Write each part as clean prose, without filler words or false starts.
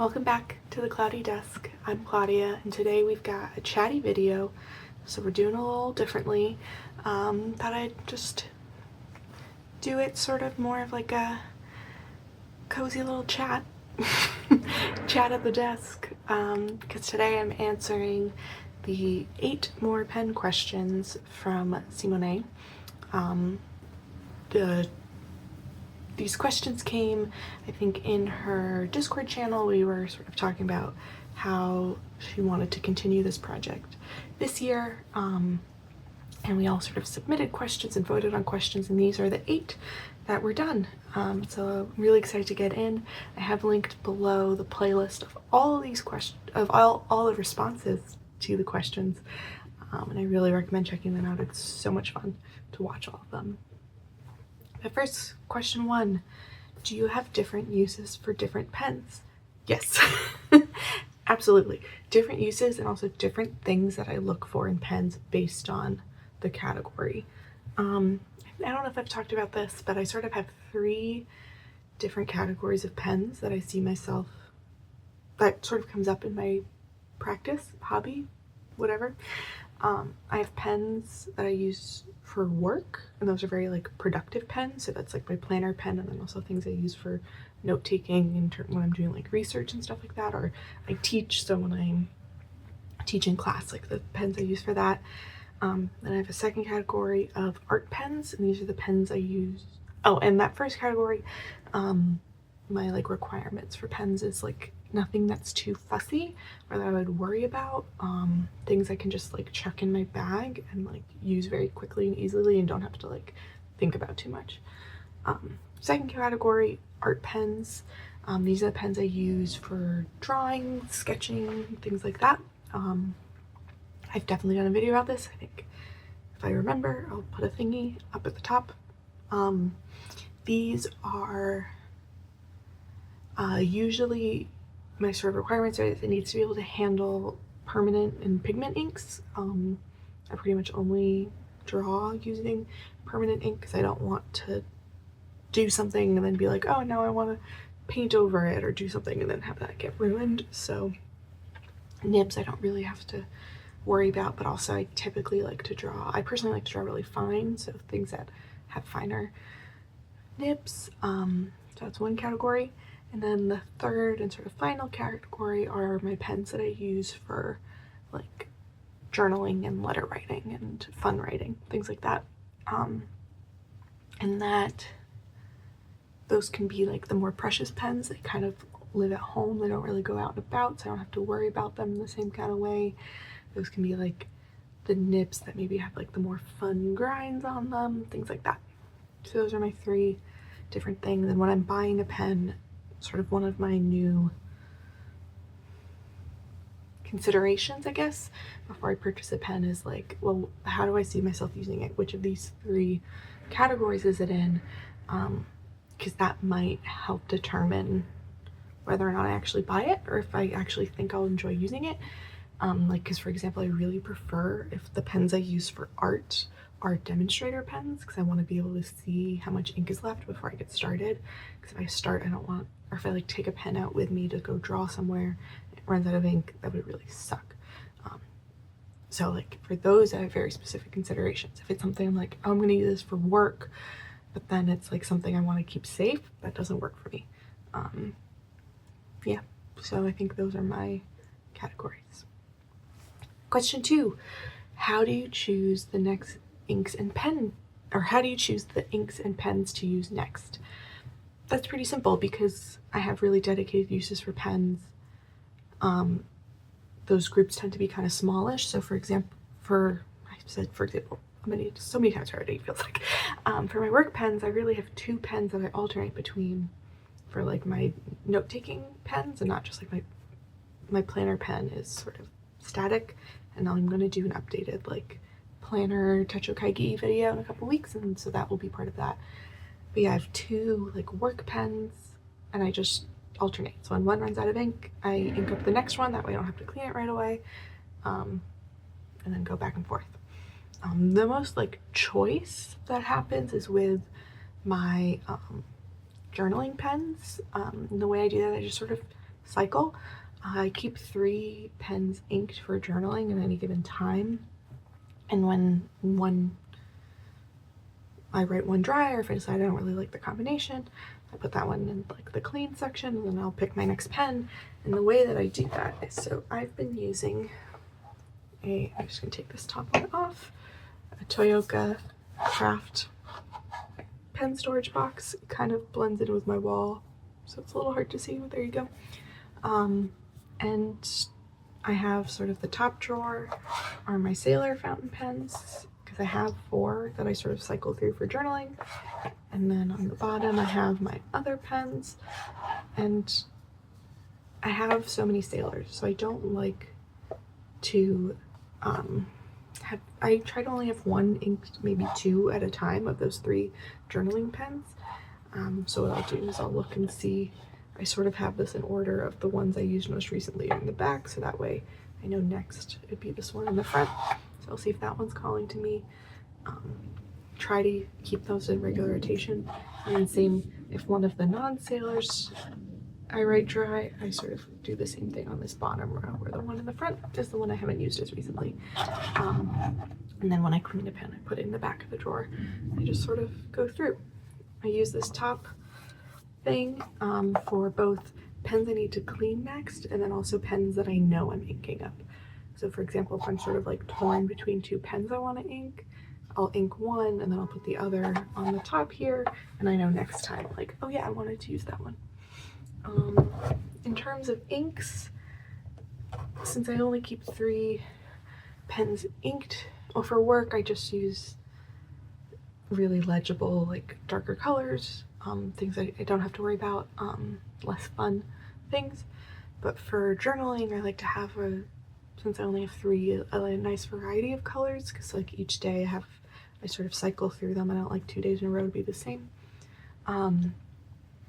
Welcome back to the Cloudy Desk. I'm Claudia, and today we've got a chatty video, so we're doing a little differently. Thought I'd just do it sort of more of like a cozy little chat, chat at the desk, because today I'm answering the 8 more pen questions from Simone. These questions came, I think, in her Discord channel. We were sort of talking about how she wanted to continue this project this year, and we all sort of submitted questions and voted on questions, and these are the 8 that were done. So I'm really excited to get in. I have linked below the playlist of all of these questions, of all the responses to the questions, and I really recommend checking them out. It's so much fun to watch all of them. But first, question 1, do you have different uses for different pens? Yes, absolutely. Different uses and also different things that I look for in pens based on the category. I don't know if I've talked about this, but I sort of have 3 different categories of pens that I see myself, that sort of comes up in my practice, hobby, whatever. I have pens that I use for work, and those are very like productive pens, so that's like my planner pen, and then also things I use for note-taking when I'm doing like research and stuff like that, or I teach, so when I'm teaching class, like the pens I use for that. Then I have a second category of art pens, and these are the pens I use. Oh, and that first category, my like requirements for pens is like nothing that's too fussy or that I would worry about, things I can just like chuck in my bag and like use very quickly and easily and don't have to like think about too much. Second category, art pens. These are the pens I use for drawing, sketching, things like that. I've definitely done a video about this. I think if I remember, I'll put a thingy up at the top. These are usually my sort of requirements are it needs to be able to handle permanent and pigment inks. I pretty much only draw using permanent ink because I don't want to do something and then be like, oh, now I want to paint over it or do something and then have that get ruined. So nibs I don't really have to worry about, but also I typically like to draw, I personally like to draw really fine, so things that have finer nibs. So that's one category. And then the third and sort of final category are my pens that I use for like journaling and letter writing and fun writing, things like that. And that those can be like the more precious pens that kind of live at home. They don't really go out and about, so I don't have to worry about them in the same kind of way. Those can be like the nibs that maybe have like the more fun grinds on them, things like that. So those are my 3 different things. And when I'm buying a pen, sort of one of my new considerations, I guess, before I purchase a pen is like, well, how do I see myself using it? Which of these 3 categories is it in? Because that might help determine whether or not I actually buy it or if I actually think I'll enjoy using it. Like, because for example, I really prefer if the pens I use for art are demonstrator pens, because I want to be able to see how much ink is left before I get started. Because if I start, I don't want, or if I like take a pen out with me to go draw somewhere, it runs out of ink, that would really suck. So like for those, I have very specific considerations. If it's something I'm like, oh, I'm going to use this for work, but then it's like something I want to keep safe, that doesn't work for me. Yeah, so I think those are my categories. Question 2, how do you choose the next inks and pen, or how do you choose the inks and pens to use next? That's pretty simple because I have really dedicated uses for pens. Those groups tend to be kind of smallish. So for example, I'm gonna need so many times already, it feels like. For my work pens, I really have 2 pens that I alternate between for like my note-taking pens, and not just like my planner pen is sort of static, and I'm going to do an updated like planner Techo Kaigi video in a couple weeks, and so that will be part of that. But yeah, I have 2 like work pens and I just alternate. So when one runs out of ink, I ink up the next one, that way I don't have to clean it right away, and then go back and forth. The most like choice that happens is with my journaling pens. And the way I do that, I just sort of cycle. I keep 3 pens inked for journaling at any given time, and when I write one dry, or if I decide I don't really like the combination, I put that one in like the clean section, and then I'll pick my next pen. And the way that I do that is, so I've been using I'm just gonna take this top one off, a Toyoka Craft pen storage box. It kind of blends in with my wall, so it's a little hard to see, but there you go. And I have sort of the top drawer are my Sailor fountain pens, because I have 4 that I sort of cycle through for journaling. And then on the bottom I have my other pens, and I have so many Sailors, so I don't like to I try to only have 1 inked, maybe 2 at a time of those 3 journaling pens. So what I'll do is I'll look and see, I sort of have this in order of the ones I used most recently in the back, so that way I know next it'd be this one in the front. So I'll see if that one's calling to me. Try to keep those in regular rotation, and then same if one of the non-Sailors I write dry, I sort of do the same thing on this bottom row, where the one in the front is the one I haven't used as recently. And then when I clean a pen, I put it in the back of the drawer. I just sort of go through. I use this top thing for both pens I need to clean next, and then also pens that I know I'm inking up. So for example, if I'm sort of like torn between 2 pens I want to ink, I'll ink one and then I'll put the other on the top here, and I know next time, like, oh yeah, I wanted to use that one. In terms of inks, since I only keep 3 pens inked, well, for work I just use really legible, like darker colors, things I don't have to worry about, less fun things. But for journaling, I like to have since I only have 3, a nice variety of colors, because like each day I sort of cycle through them. I don't like 2 days in a row to be the same.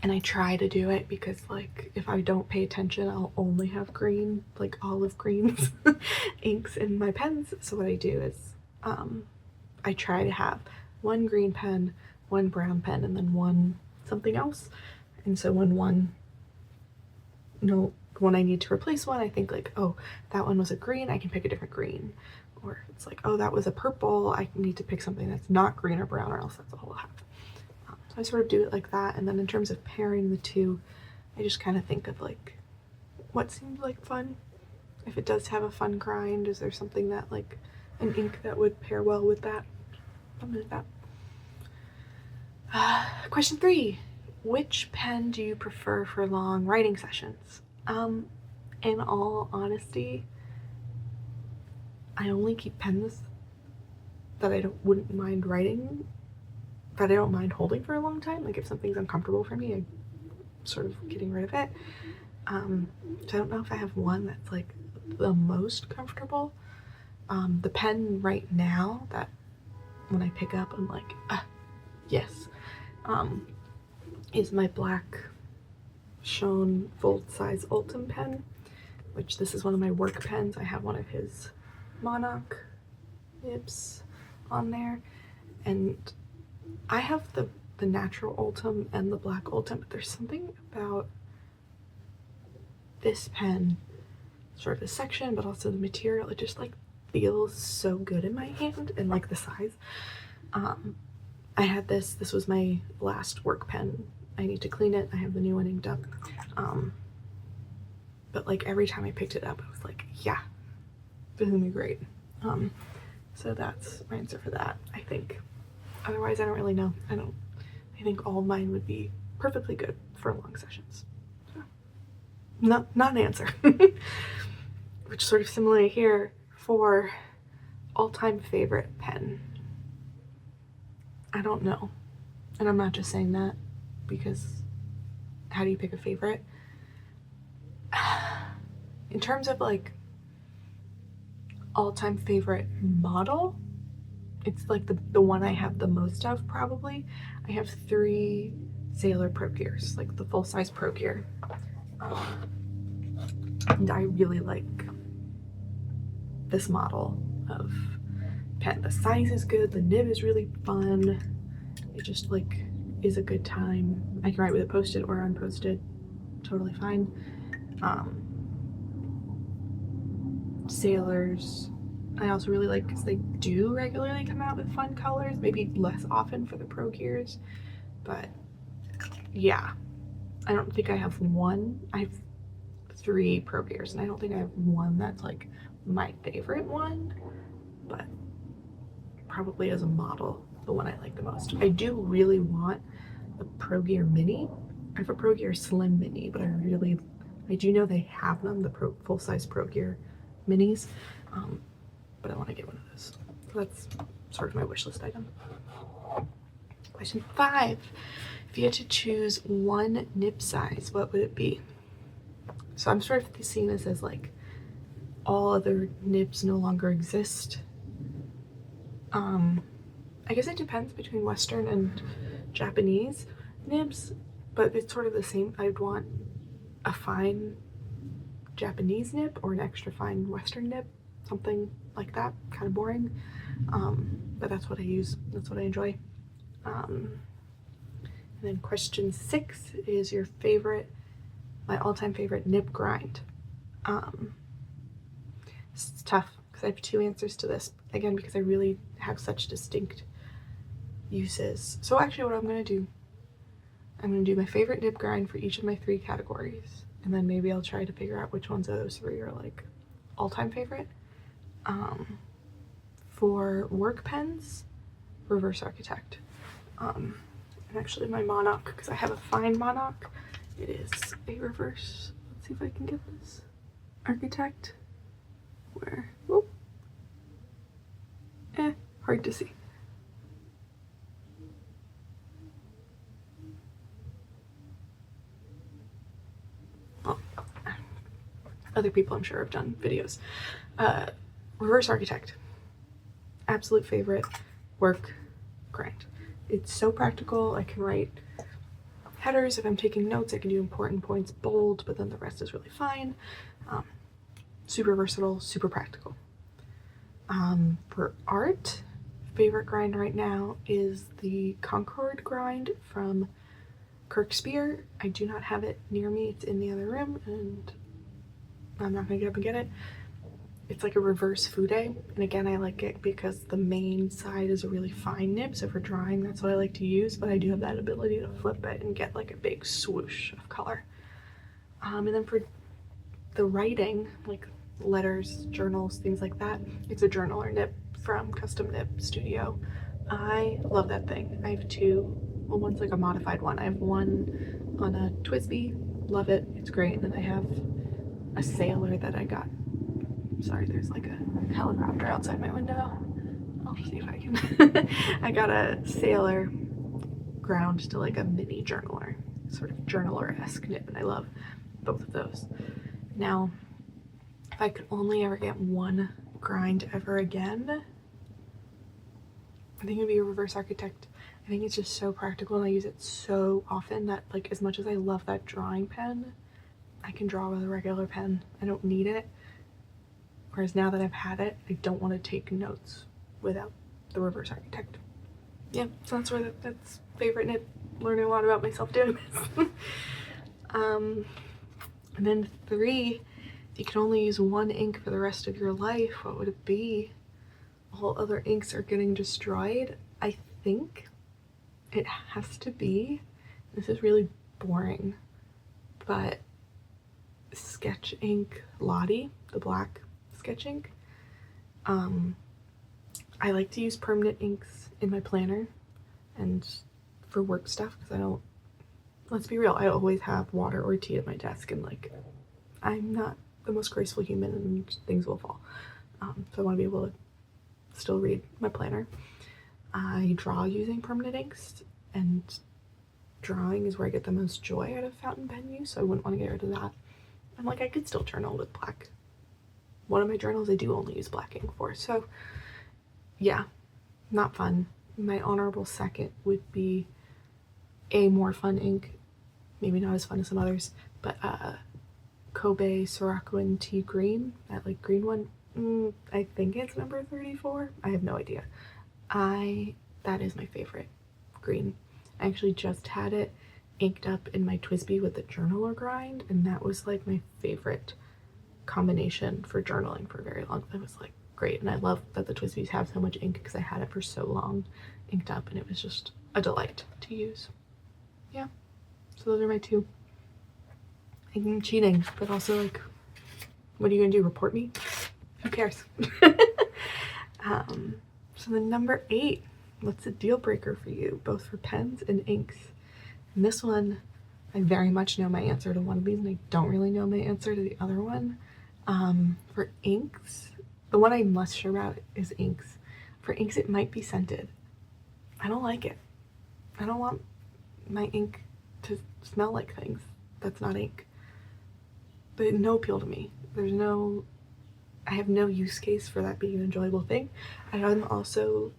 And I try to do it because, like, if I don't pay attention, I'll only have green, like olive greens inks in my pens. So what I do is I try to have 1 green pen, 1 brown pen, and then 1 something else. And so when I need to replace one, I think like, oh, that one was a green, I can pick a different green. Or it's like, oh, that was a purple, I need to pick something that's not green or brown, or else that's all I'll have. So I sort of do it like that. And then in terms of pairing the two, I just kind of think of like what seems like fun. If it does have a fun grind, is there something that like an ink that would pair well with that? Something like that. Question 3. Which pen do you prefer for long writing sessions? In all honesty, I only keep pens that I wouldn't mind writing, that I don't mind holding for a long time. Like if something's uncomfortable for me, I'm sort of getting rid of it. So I don't know if I have one that's like the most comfortable. The pen right now that when I pick up, I'm like, yes, is my black Schoen Volt Size Ultim pen, which this is one of my work pens. I have one of his Monarch nibs on there, and I have the natural Ultim and the black Ultim, but there's something about this pen, sort of the section, but also the material, it just like feels so good in my hand, and like the size. I had this was my last work pen. I need to clean it. I have the new one inked up. But like every time I picked it up, I was like, yeah, this is gonna be great. So that's my answer for that, I think. Otherwise, I don't really know. I think all of mine would be perfectly good for long sessions. So, not an answer. Which sort of similar here for all-time favorite pen. I don't know. And I'm not just saying that because how do you pick a favorite? In terms of like all-time favorite model, it's like the one I have the most of probably. I have 3 Sailor Procure's, like the full-size Procure. And I really like this model of pen. The size is good, the nib is really fun. It just like is a good time. I can write with it posted or unposted, totally fine. Sailors I also really like because they do regularly come out with fun colors, maybe less often for the Pro Gears, but yeah, I don't think I have one. I have 3 Pro Gears and I don't think I have one that's like my favorite one, but probably as a model the one I like the most. I do really want a Pro Gear Mini. I have a Pro Gear Slim Mini, but I do know they have them, the full-size Pro Gear Minis, but I want to get one of those. So that's sort of my wish list item. Question 5. If you had to choose one nib size, what would it be? So I'm sort of seeing this as like all other nibs no longer exist. I guess it depends between Western and Japanese nibs, but it's sort of the same. I'd want a fine Japanese nib or an extra fine Western nib, something like that, kind of boring, but that's what I use, that's what I enjoy. And then question 6 is my all-time favorite nib grind. It's tough because I have 2 answers to this, again because I really have such distinct uses. So actually what I'm going to do my favorite nib grind for each of my 3 categories, and then maybe I'll try to figure out which ones of those 3 are like all-time favorite. For work pens, Reverse Architect. And actually my Monarch, because I have a fine Monarch, it is a reverse. Let's see if I can get this. Architect. Where? Whoop. Hard to see. Well, other people I'm sure have done videos. Reverse Architect. Absolute favorite work grind. It's so practical. I can write headers if I'm taking notes. I can do important points bold, but then the rest is really fine. Super versatile, super practical. For art, favorite grind right now is the Concord grind from Kirkspear. I do not have it near me. It's in the other room and I'm not gonna get up and get it. It's like a reverse fude, and again I like it because the main side is a really fine nib, so for drawing that's what I like to use, but I do have that ability to flip it and get like a big swoosh of color. And then for the writing, like letters, journals, things like that, it's a journaler nib from Custom Nib Studio. I love that thing. I have 2, well one's like a modified one. I have one on a TWSBI, love it, it's great, and then I have a Sailor that I got. Sorry, there's like a helicopter outside my window. I'll see if I can. I got a Sailor ground to like a mini journaler, sort of journaler-esque nib, and I love both of those. Now, if I could only ever get one grind ever again, I think it would be a Reverse Architect. I think it's just so practical and I use it so often that, like, as much as I love that drawing pen, I can draw with a regular pen. I don't need it. Whereas now that I've had it, I don't want to take notes without the Reverse Architect. Yeah, so that's where that's favorite nib. Learning a lot about myself doing this. And then 3, if you can only use one ink for the rest of your life, what would it be? All other inks are getting destroyed. I think it has to be, this is really boring, but Sketch Ink Lottie, the black sketch ink. I like to use permanent inks in my planner and for work stuff because I don't, let's be real, I always have water or tea at my desk and like I'm not the most graceful human and things will fall. So I want to be able to still read my planner. I draw using permanent inks and drawing is where I get the most joy out of fountain pen use, so I wouldn't want to get rid of that. I'm like, I could still journal with black. One of my journals I do only use black ink for, so yeah, not fun. My honorable second would be a more fun ink, maybe not as fun as some others, but Kobe Sirakuin Tea Green, that like green one. I think it's number 34. I have no idea. That is my favorite green. I actually just had it inked up in my TWSBI with the journaler grind, and that was like my favorite combination for journaling for a very long time. It was like great, and I love that the TWSBIs have so much ink because I had it for so long inked up, and it was just a delight to use. Yeah, so those are my two. I'm cheating, but also like, what are you gonna do, report me? Who cares? So the number 8, what's a deal breaker for you, both for pens and inks? And this one, I very much know my answer to one of these, and I don't really know my answer to the other one. For inks, the one I'm less sure about is inks. For inks, it might be scented. I don't like it. I don't want my ink to smell like things that's not ink. But no appeal to me. I have no use case for that being an enjoyable thing. And I'm also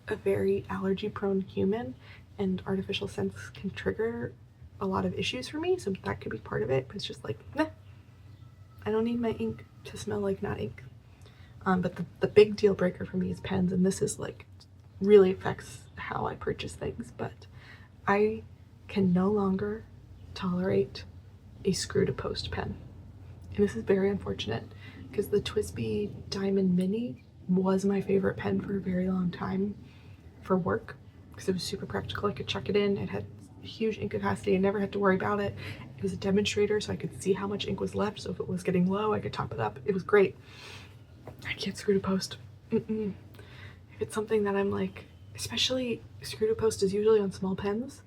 a very allergy prone human, and artificial scents can trigger a lot of issues for me, so that could be part of it. But it's just like, nah, I don't need my ink to smell like not ink. But the big deal breaker for me is pens, and this is like really affects how I purchase things, but I can no longer tolerate a screw to post pen. And this is very unfortunate because the TWSBI Diamond Mini was my favorite pen for a very long time for work because it was super practical. I could chuck it in. It had huge ink capacity. I never had to worry about it. It was a demonstrator, so I could see how much ink was left. So if it was getting low, I could top it up. It was great. I can't screw to post. If it's something that I'm like, especially screw to post is usually on small pens.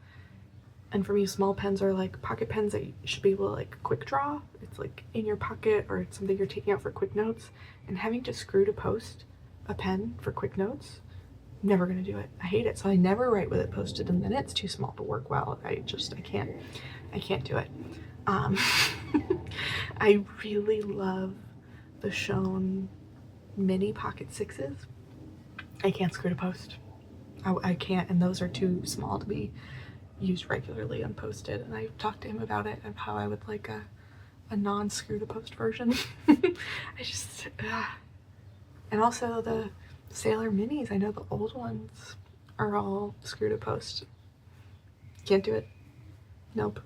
And for me, small pens are like pocket pens that you should be able to like quick draw. It's like in your pocket, or it's something you're taking out for quick notes. And having to screw to post a pen for quick notes, never gonna do it. I hate it. So I never write with it posted, and then it's too small to work well. I can't do it. I really love the Schoen mini pocket 6s. I can't screw to post. I can't, and those are too small to be used regularly unposted. And I've talked to him about it, of how I would like a non-screw to post version. I just and also the Sailor Minis, I know the old ones are all screw to post. Can't do it. Nope.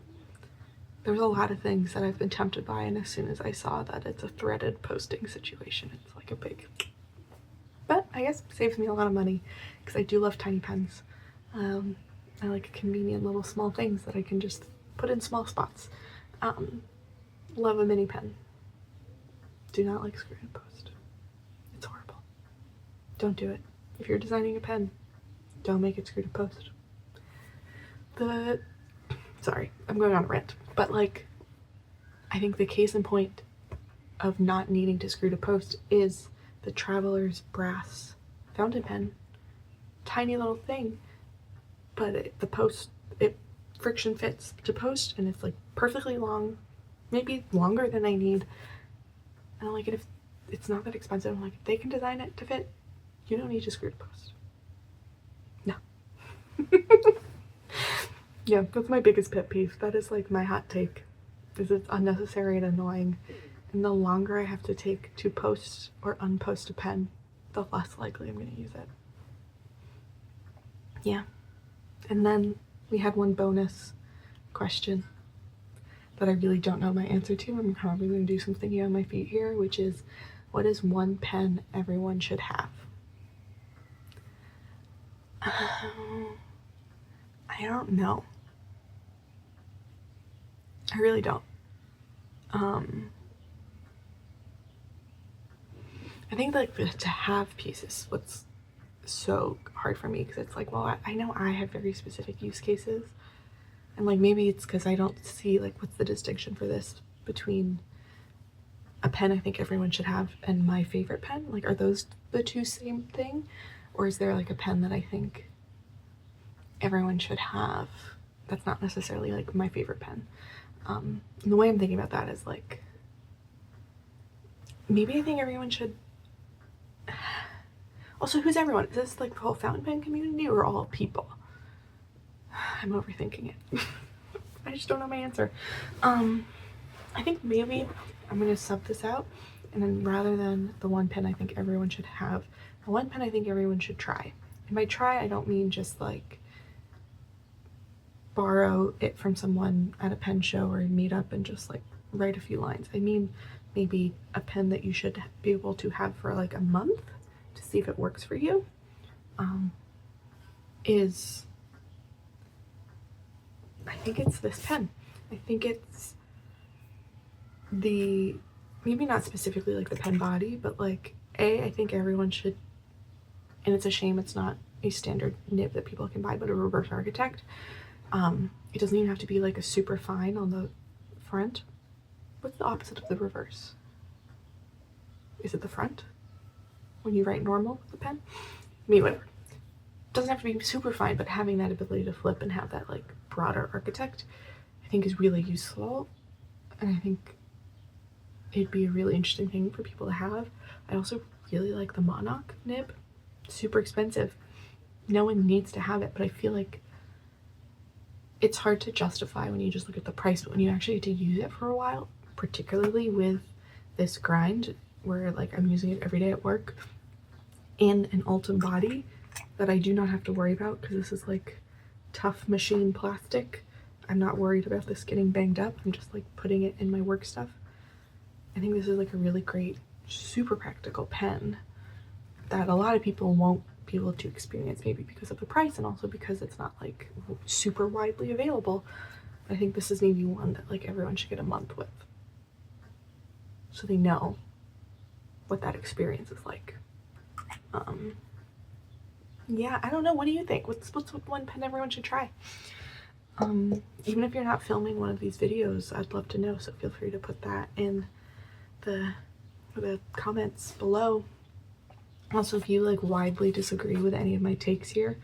There's a lot of things that I've been tempted by, and as soon as I saw that it's a threaded posting situation, it's like a big, but I guess it saves me a lot of money because I do love tiny pens. I like convenient little small things that I can just put in small spots. Love a mini pen. Do not like screw to post. It's horrible. Don't do it. If you're designing a pen, don't make it screw to post. Sorry, I'm going on a rant, but like, I think the case in point of not needing to screw to post is the Traveler's Brass fountain pen. Tiny little thing, but it friction fits to post, and it's like perfectly long, maybe longer than I need. And I'm like, if it's not that expensive, I'm like, if they can design it to fit, you don't need to screw to post. No. Yeah, that's my biggest pet peeve. That is like my hot take, is it's unnecessary and annoying. And the longer I have to take to post or unpost a pen, the less likely I'm going to use it. Yeah. And then we had one bonus question that I really don't know my answer to. I'm probably going to do some thinking on my feet here, which is, what is one pen everyone should have? I don't know. I really don't. I think like to have pieces, what's so hard for me, because it's like, well, I know I have very specific use cases, and like maybe it's because I don't see like what's the distinction for this between a pen I think everyone should have and my favorite pen. Like, are those the two same thing, or is there like a pen that I think everyone should have that's not necessarily like my favorite pen? And the way I'm thinking about that is like, maybe I think everyone should. Also, who's everyone? Is this like the whole fountain pen community or all people? I'm overthinking it. I just don't know my answer. I think maybe I'm gonna sub this out, and then rather than the one pen I think everyone should have, the one pen I think everyone should try. And by try, I don't mean just like borrow it from someone at a pen show or meet up and just like write a few lines. I mean, maybe a pen that you should be able to have for like a month to see if it works for you, is, I think it's this pen. I think it's the, maybe not specifically like the pen body, but like I think everyone should, and it's a shame it's not a standard nib that people can buy, but a Reverse Architect. It doesn't even have to be like a super fine on the front. What's the opposite of the reverse? Is it the front? When you write normal with the pen? I mean, whatever. Doesn't have to be super fine, but having that ability to flip and have that like broader architect, I think is really useful. And I think it'd be a really interesting thing for people to have. I also really like the Monarch nib. Super expensive. No one needs to have it, but I feel like it's hard to justify when you just look at the price, but when you actually get to use it for a while, particularly with this grind where like I'm using it every day at work, and an Ultem body that I do not have to worry about because this is like tough machine plastic. I'm not worried about this getting banged up. I'm just like putting it in my work stuff. I think this is like a really great, super practical pen that a lot of people won't be able to experience, maybe because of the price and also because it's not like super widely available. I think this is maybe one that like everyone should get a month with, so they know what that experience is like. Yeah, I don't know. What do you think? What's one pen everyone should try? Even if you're not filming one of these videos, I'd love to know. So feel free to put that in the comments below. Also, if you like widely disagree with any of my takes here,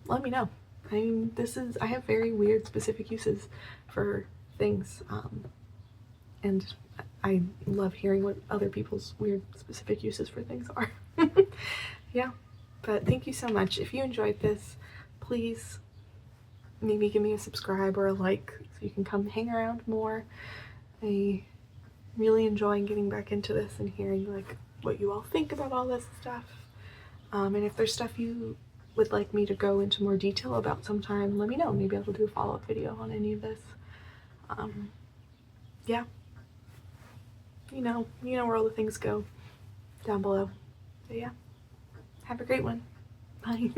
let me know. I mean, I have very weird specific uses for things, and I love hearing what other people's weird specific uses for things are. Yeah, but thank you so much. If you enjoyed this, please maybe give me a subscribe or a like so you can come hang around more. I really enjoying getting back into this and hearing like what you all think about all this stuff. And if there's stuff you would like me to go into more detail about sometime, let me know. Maybe I'll do a follow-up video on any of this. Yeah, you know where all the things go down below. So yeah, have a great one. Bye.